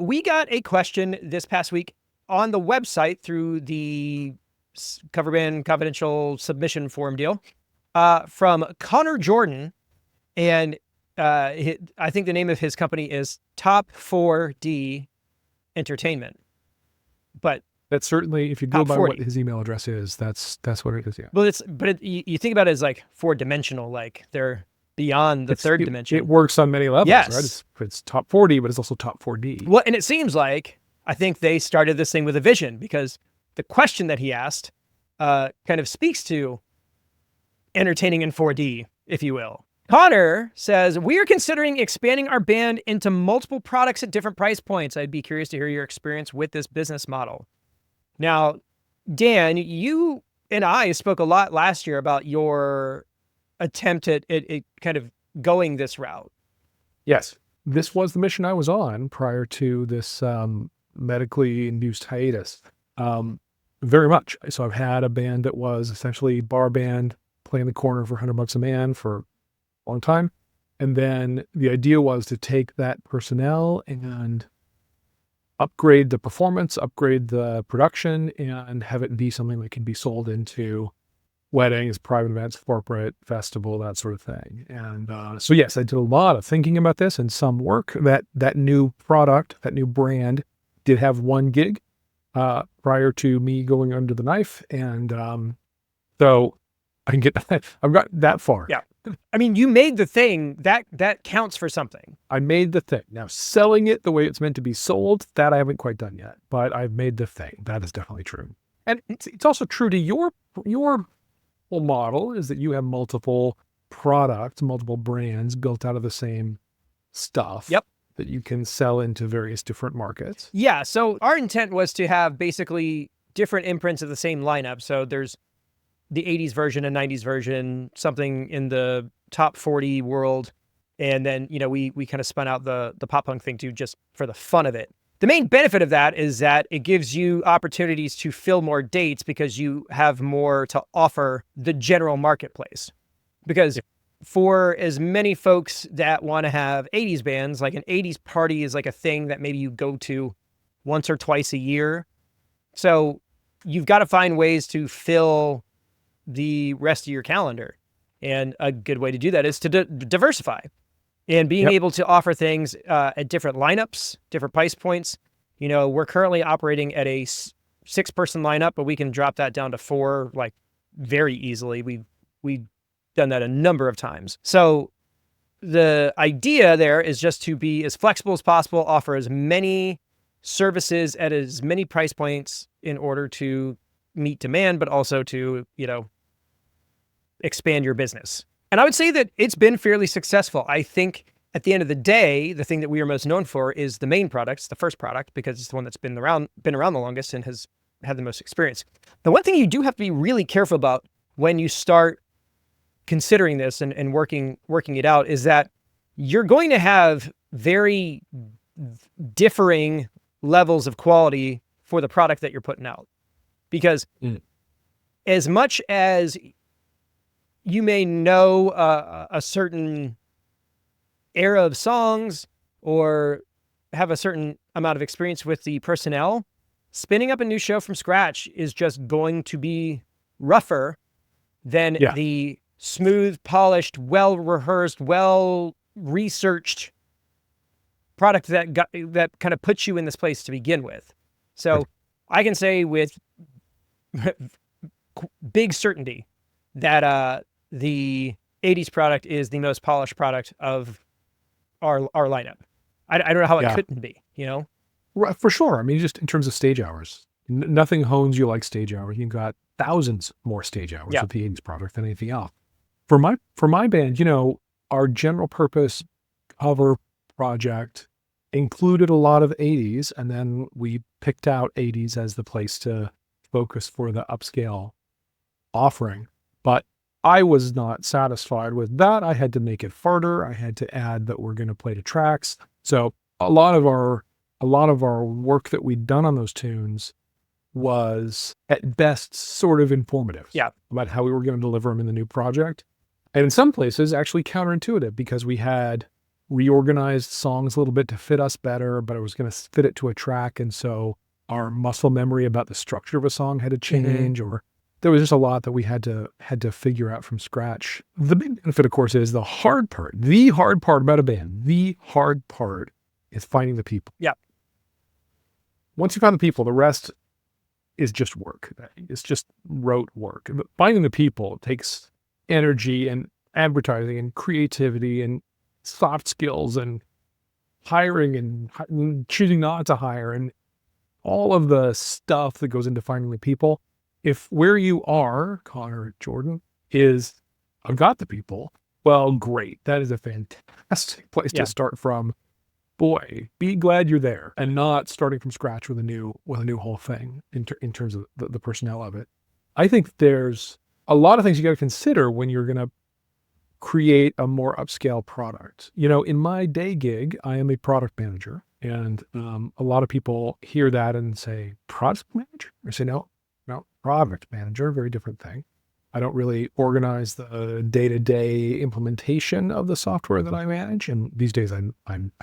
we got a question this past week on the website through the Coverbandconfidential submission form deal from Connor Jordan. And I think the name of his company is Top 4D Entertainment. But that's certainly, if you go by what his email address is, that's what it is. Yeah. Well, you think about it as like 4-dimensional, like they're beyond the third dimension. It works on many levels, yes. Right? It's top 4D, but it's also top 4D. Well, and it seems like, I think they started this thing with a vision, because the question that he asked kind of speaks to entertaining in 4D, if you will. Connor says, we are considering expanding our band into multiple products at different price points. I'd be curious to hear your experience with this business model. Now, Dan, you and I spoke a lot last year about your attempt at kind of going this route. Yes. This was the mission I was on prior to this medically induced hiatus. Very much. So I've had a band that was essentially bar band, playing the corner for $100 a man for a long time. And then the idea was to take that personnel and upgrade the performance, upgrade the production, and have it be something that can be sold into weddings, private events, corporate, festival, that sort of thing. And so yes, I did a lot of thinking about this and some work. That new product, that new brand did have one gig prior to me going under the knife. And so I can I've got that far. Yeah. I mean, you made the thing that counts for something. I made the thing. Now selling it the way it's meant to be sold, that I haven't quite done yet, but I've made the thing. That is definitely true. And it's also true to your whole model is that you have multiple products, multiple brands built out of the same stuff. Yep. That you can sell into various different markets. Yeah. So our intent was to have basically different imprints of the same lineup. So there's the 80s version and 90s version, something in the top 40 world. And then, we kind of spun out the pop punk thing too, just for the fun of it. The main benefit of that is that it gives you opportunities to fill more dates because you have more to offer the general marketplace. Because for as many folks that want to have 80s bands, like an 80s party is like a thing that maybe you go to once or twice a year. So you've got to find ways to fill the rest of your calendar. And a good way to do that is to diversify. And being able to offer things at different lineups, different price points. We're currently operating at a 6-person lineup, but we can drop that down to 4 like very easily. We've done that a number of times. So the idea there is just to be as flexible as possible, offer as many services at as many price points in order to meet demand, but also to, expand your business. And I would say that it's been fairly successful. I think at the end of the day, the thing that we are most known for is the main product, the first product, because it's the one that's been around the longest and has had the most experience. The one thing you do have to be really careful about when you start considering this and working it out is that you're going to have very differing levels of quality for the product that you're putting out. Because as much as you may know a certain era of songs or have a certain amount of experience with the personnel, spinning up a new show from scratch is just going to be rougher than the smooth, polished, well-rehearsed, well-researched product that kind of puts you in this place to begin with. So I can say with big certainty that the 80s product is the most polished product of our lineup. I don't know how it couldn't be, For sure. I mean, just in terms of stage hours, nothing hones you like stage hours. You've got thousands more stage hours with the 80s product than anything else. For my band, our general purpose cover project included a lot of 80s, and then we picked out 80s as the place to focus for the upscale offering. But I was not satisfied with that. I had to make it harder. I had to add that we're going to play to tracks. So a lot of our work that we'd done on those tunes was at best sort of informative about how we were going to deliver them in the new project. And in some places actually counterintuitive, because we had reorganized songs a little bit to fit us better, but I was going to fit it to a track. And so our muscle memory about the structure of a song had to change, or there was just a lot that we had to figure out from scratch. The big benefit, of course, is the hard part about a band. The hard part is finding the people. Yeah. Once you find the people, the rest is just work. It's just rote work. But finding the people takes energy and advertising and creativity and soft skills and hiring and choosing not to hire and all of the stuff that goes into finding the people. If where you are, Connor, Jordan, is I've got the people, well, great. That is a fantastic place to start from. Boy, be glad you're there and not starting from scratch with a new whole thing in terms of the personnel of it. I think there's a lot of things you got to consider when you're going to create a more upscale product. In my day gig, I am a product manager, and a lot of people hear that and say, product manager? I say, no, product manager, very different thing. I don't really organize the day-to-day implementation of the software that I manage. And these days I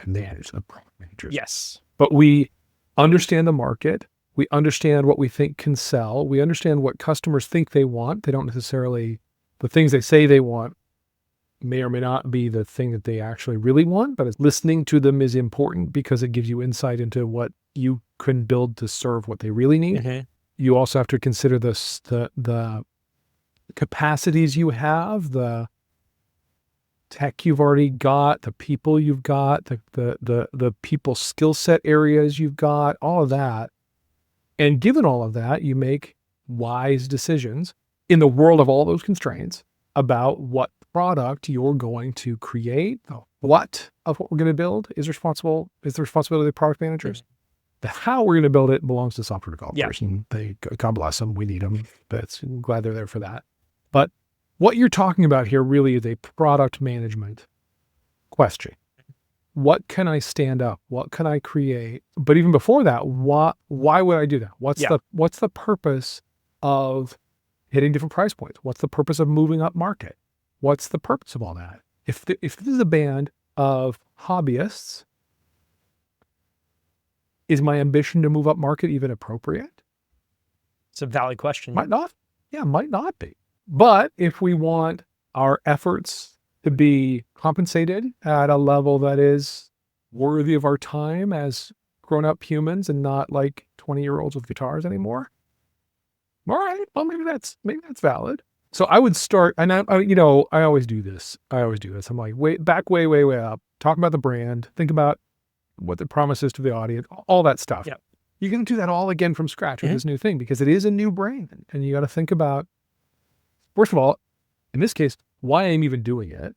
manage the product managers. Yes. But we understand the market. We understand what we think can sell. We understand what customers think they want. They don't necessarily, the things they say they want may or may not be the thing that they actually really want, but listening to them is important because it gives you insight into what you can build to serve what they really need. You also have to consider the capacities you have, the tech you've already got, the people you've got, the people skill set areas you've got, all of that. And given all of that, you make wise decisions in the world of all those constraints about what product you're going to create. What of what we're going to build is the responsibility of the product managers. The how we're going to build it belongs to software developers, and God bless them. We need them, but I'm glad they're there for that. But what you're talking about here really is a product management question. What can I stand up? What can I create? But even before that, why would I do that? What's the purpose of hitting different price points? What's the purpose of moving up market? What's the purpose of all that? If this is a band of hobbyists, is my ambition to move up market even appropriate? It's a valid question. Might not. Yeah, might not be. But if we want our efforts to be compensated at a level that is worthy of our time as grown-up humans and not like 20-year-olds with guitars anymore, all right, well, maybe that's valid. So I would start, and I always do this. I'm like, way up, talk about the brand, think about what the promise is to the audience, all that stuff. Yeah. You can do that all again from scratch with this new thing because it is a new brand. And you got to think about, first of all, in this case, why I'm even doing it.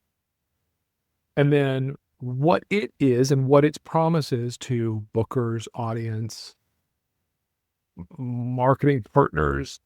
And then what it is and what its promise is to bookers, audience, marketing partners,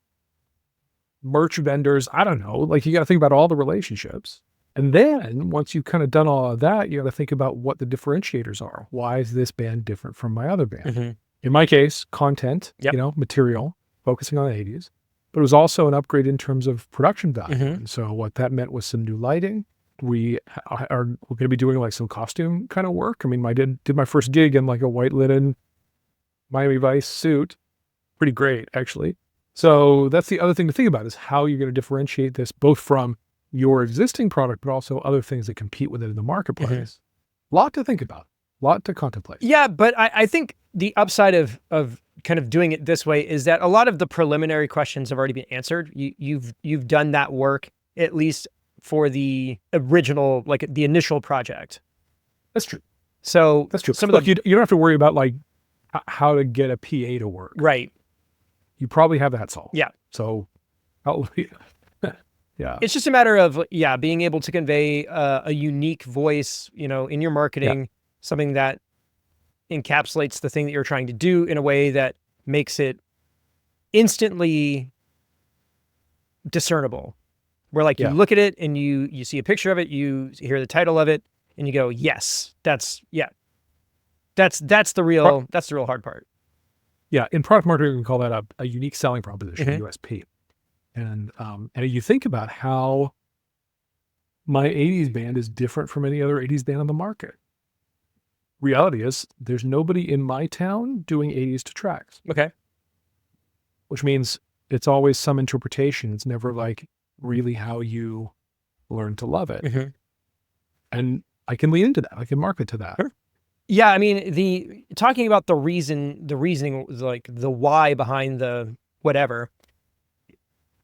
merch vendors. I don't know. Like, you got to think about all the relationships. And then once you've kind of done all of that, you got to think about what the differentiators are. Why is this band different from my other band? In my case, content, material, focusing on the 80s, but it was also an upgrade in terms of production value. And so what that meant was some new lighting. We're going to be doing like some costume kind of work. I mean, I did my first gig in like a white linen Miami Vice suit. Pretty great, actually. So that's the other thing to think about is how you're going to differentiate this both from your existing product, but also other things that compete with it in the marketplace. Lot to think about, lot to contemplate. Yeah, but I think the upside of kind of doing it this way is that a lot of the preliminary questions have already been answered. You've done that work, at least for the original, like the initial project. That's true. So that's true. You don't have to worry about like how to get a PA to work. Right. You probably have that solved. Yeah. So, yeah. It's just a matter of, being able to convey a unique voice, in your marketing, something that encapsulates the thing that you're trying to do in a way that makes it instantly discernible. Where like you look at it and you see a picture of it, you hear the title of it and you go, yes, that's the real hard part. Yeah. In product marketing, we call that a unique selling proposition, USP. And you think about how my 80s band is different from any other 80s band on the market. reality is there's nobody in my town doing 80s to tracks, Okay. which means it's always some interpretation. It's never like really how you learn to love it. Mm-hmm. And I can lean into that. I can market to that. Sure. Yeah, I mean, talking about the reasoning, like the why behind the whatever,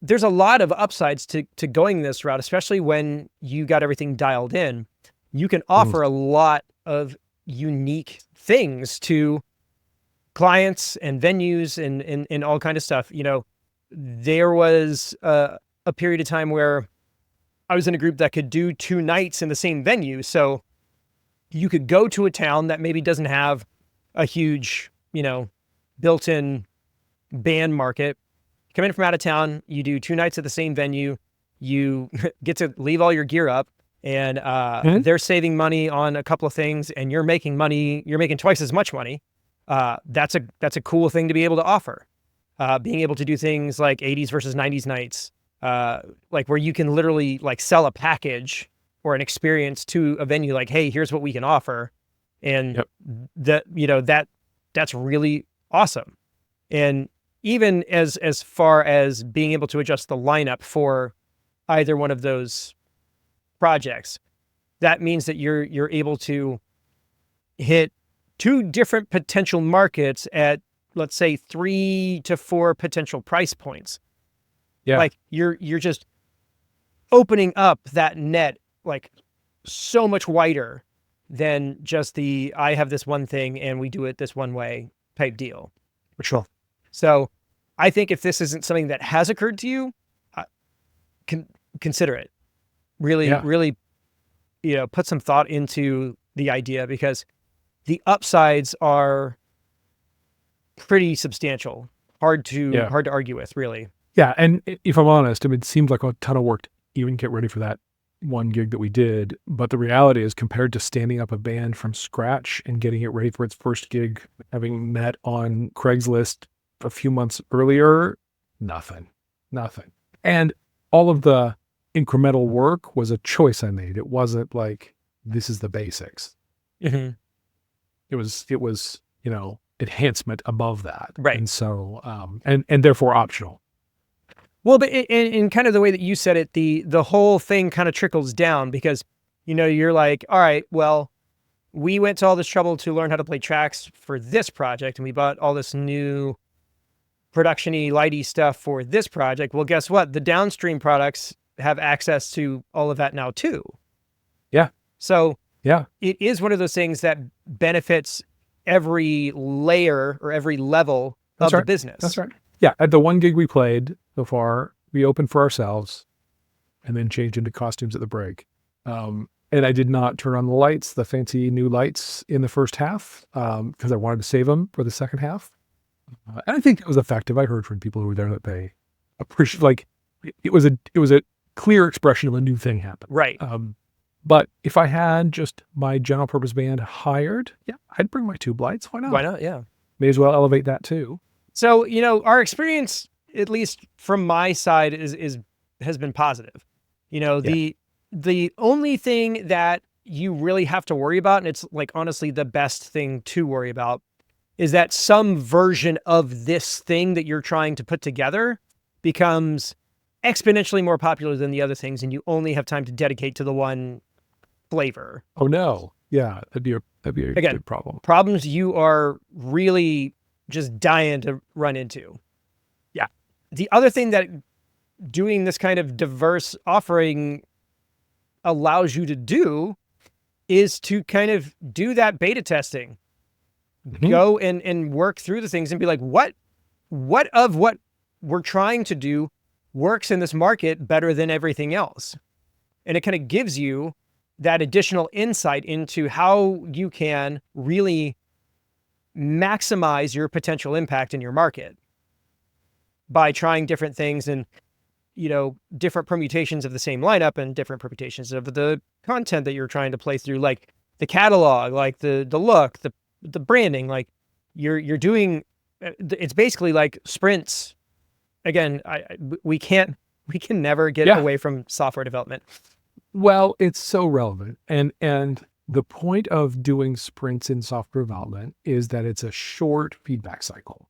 there's a lot of upsides to going this route, especially when you got everything dialed in. You can offer a lot of unique things to clients and venues and all kind of stuff. There was a period of time where I was in a group that could do 2 nights in the same venue. So you could go to a town that maybe doesn't have a huge, built-in band market. Come in from out of town, you do 2 nights at the same venue, you get to leave all your gear up, and they're saving money on a couple of things, and you're making money, you're making twice as much money. That's a cool thing to be able to offer. Being able to do things like 80s versus 90s nights, like where you can literally like sell a package or an experience to a venue, like, hey, here's what we can offer. And that's really awesome. And even as far as being able to adjust the lineup for either one of those projects, that means that you're able to hit 2 different potential markets at, let's say, 3 to 4 potential price points. Yeah. Like you're just opening up that net like so much wider than just I have this one thing and we do it this one way type deal. For sure. So I think if this isn't something that has occurred to you, consider it. Really, put some thought into the idea, because the upsides are pretty substantial. Hard to argue with, really. Yeah. And if I'm honest, it seems like a ton of work to even get ready for that one gig that we did. But the reality is, compared to standing up a band from scratch and getting it ready for its first gig, having met on Craigslist a few months earlier, nothing. And all of the incremental work was a choice I made. It wasn't like, this is the basics. Mm-hmm. It was, enhancement above that. Right. And so, and therefore optional. Well, but in kind of the way that you said it, the whole thing kind of trickles down, because, you're like, all right, well, we went to all this trouble to learn how to play tracks for this project, and we bought all this new production-y, lighty stuff for this project. Well, guess what? The downstream products have access to all of that now too. Yeah. So yeah, it is one of those things that benefits every layer or every level of the business. That's right. Yeah. At the one gig we played so far, we opened for ourselves and then changed into costumes at the break. And I did not turn on the lights, the fancy new lights, in the first half, because I wanted to save them for the second half. And I think it was effective. I heard from people who were there that they appreciate, like, it was a clear expression of a new thing happened. Right. But if I had just my general purpose band hired, I'd bring my tube lights. Why not? Why not? Yeah. May as well elevate that too. So, our experience, at least from my side, has been positive. The only thing that you really have to worry about, and it's like honestly the best thing to worry about, is that some version of this thing that you're trying to put together becomes exponentially more popular than the other things, and you only have time to dedicate to the one flavor. Oh no. Yeah, that'd be a big problem. Problems you are really just dying to run into. Yeah. The other thing that doing this kind of diverse offering allows you to do is to kind of do that beta testing. Mm-hmm. Go and work through the things and be like, what of what we're trying to do works in this market better than everything else? And it kind of gives you that additional insight into how you can really maximize your potential impact in your market by trying different things and, different permutations of the same lineup and different permutations of the content that you're trying to play through, like the catalog, like the look, the branding. Like you're doing, it's basically like sprints. Again, we can never get away from software development. Well, it's so relevant. And the point of doing sprints in software development is that it's a short feedback cycle,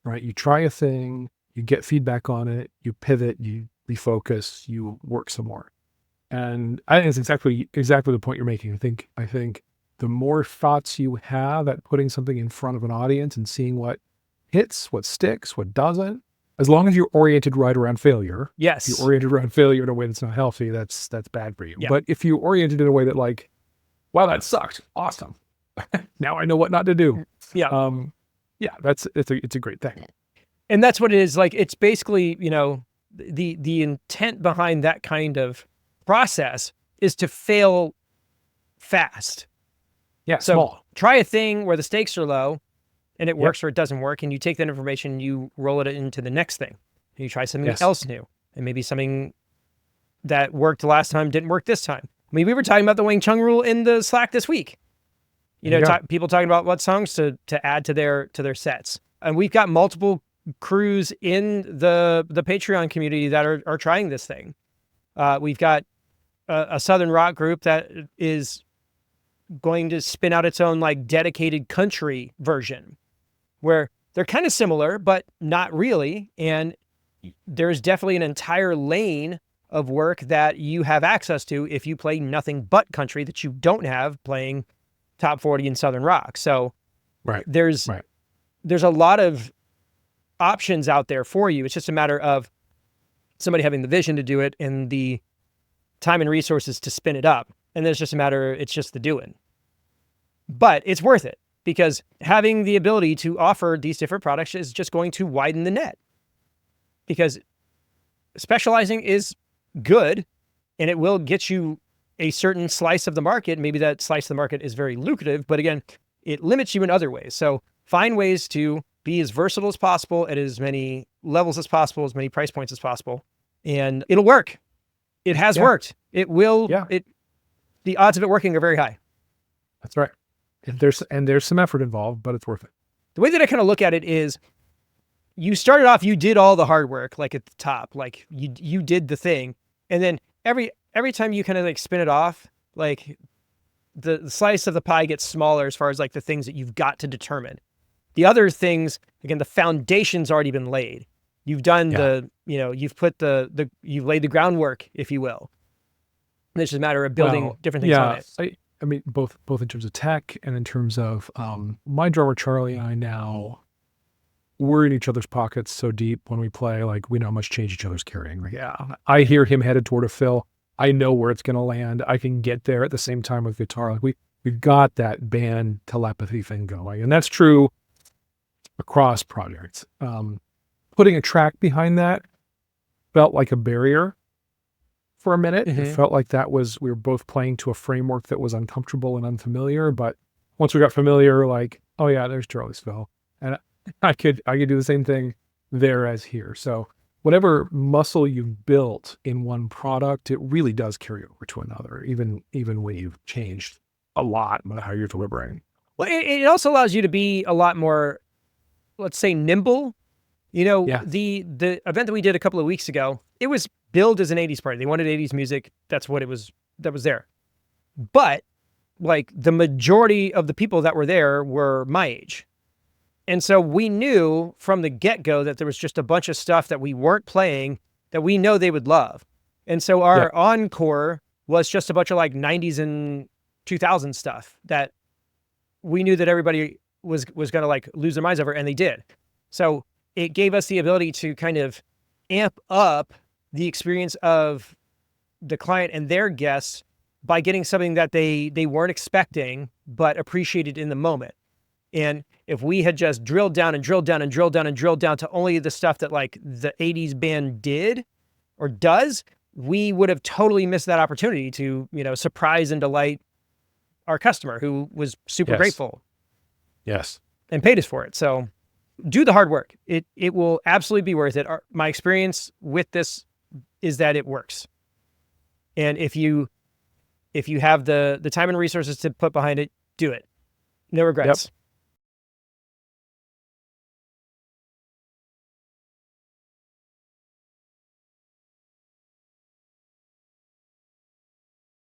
right? You try a thing, you get feedback on it, you pivot, you refocus, you work some more. And I think it's exactly the point you're making. I think the more thoughts you have at putting something in front of an audience and seeing what hits, what sticks, what doesn't, as long as you're oriented right around failure. Yes. If you're oriented around failure in a way that's not healthy, that's bad for you. Yeah. But if you're oriented in a way that like, wow, that sucked. Awesome. Now I know what not to do. Yeah. Yeah, it's a great thing. And that's what it is. Like, it's basically, the intent behind that kind of process is to fail fast. Yeah, So small. try a thing where the stakes are low and it works or it doesn't work. And you take that information and you roll it into the next thing. And you try something else new. And maybe something that worked last time didn't work this time. I mean, we were talking about the Wing Chun rule in the Slack this week. People talking about what songs to add to their sets. And we've got multiple crews in the Patreon community that are trying this thing. We've got a Southern rock group that is going to spin out its own like dedicated country version where they're kind of similar, but not really. And there's definitely an entire lane of work that you have access to if you play nothing but country that you don't have playing top 40 in Southern rock. So there's a lot of options out there for you. It's just a matter of somebody having the vision to do it and the time and resources to spin it up. And then it's just the doing. But it's worth it because having the ability to offer these different products is just going to widen the net. Because specializing is good and it will get you a certain slice of the market. Maybe that slice of the market is very lucrative, but again, it limits you in other ways. So find ways to be as versatile as possible at as many levels as possible, as many price points as possible, and it'll work. It has worked. It will. The odds of it working are very high. That's right. And there's some effort involved, but it's worth it. The way that I kind of look at it is you started off, you did all the hard work, like at the top, like you did the thing. And then every time you kind of like spin it off, like the slice of the pie gets smaller as far as like the things that you've got to determine. The other things, again, the foundation's already been laid. You've done you've put you've laid the groundwork, if you will. And it's just a matter of building different things on it. I mean, both in terms of tech and in terms of my drummer, Charlie, and I now, we're in each other's pockets so deep when we play, like we know how much change each other's carrying. Like, I hear him headed toward a fill. I know where it's going to land. I can get there at the same time with guitar. Like we've got that band telepathy thing going. And that's true across projects. Putting a track behind that felt like a barrier for a minute. Mm-hmm. It felt like we were both playing to a framework that was uncomfortable and unfamiliar. But once we got familiar, like, oh yeah, there's Charlie's fill. And I could do the same thing there as here. So whatever muscle you've built in one product, it really does carry over to another, even when you've changed a lot about how you're delivering. Well, it also allows you to be a lot more, let's say, nimble. The event that we did a couple of weeks ago, it was billed as an 80s party. They wanted 80s music. That's what that was there. But like the majority of the people that were there were my age. And so we knew from the get-go that there was just a bunch of stuff that we weren't playing that we know they would love. And so our encore was just a bunch of like 90s and 2000s stuff that we knew that everybody was going to like lose their minds over, and they did. So it gave us the ability to kind of amp up the experience of the client and their guests by getting something that they weren't expecting, but appreciated in the moment. And if we had just drilled down and drilled down and drilled down and drilled down to only the stuff that like the 80s band did or does, we would have totally missed that opportunity to, surprise and delight our customer who was super grateful. Yes. And paid us for it. So do the hard work. It will absolutely be worth it. My experience with this is that it works. And if you have the time and resources to put behind it, do it. No regrets. Yep.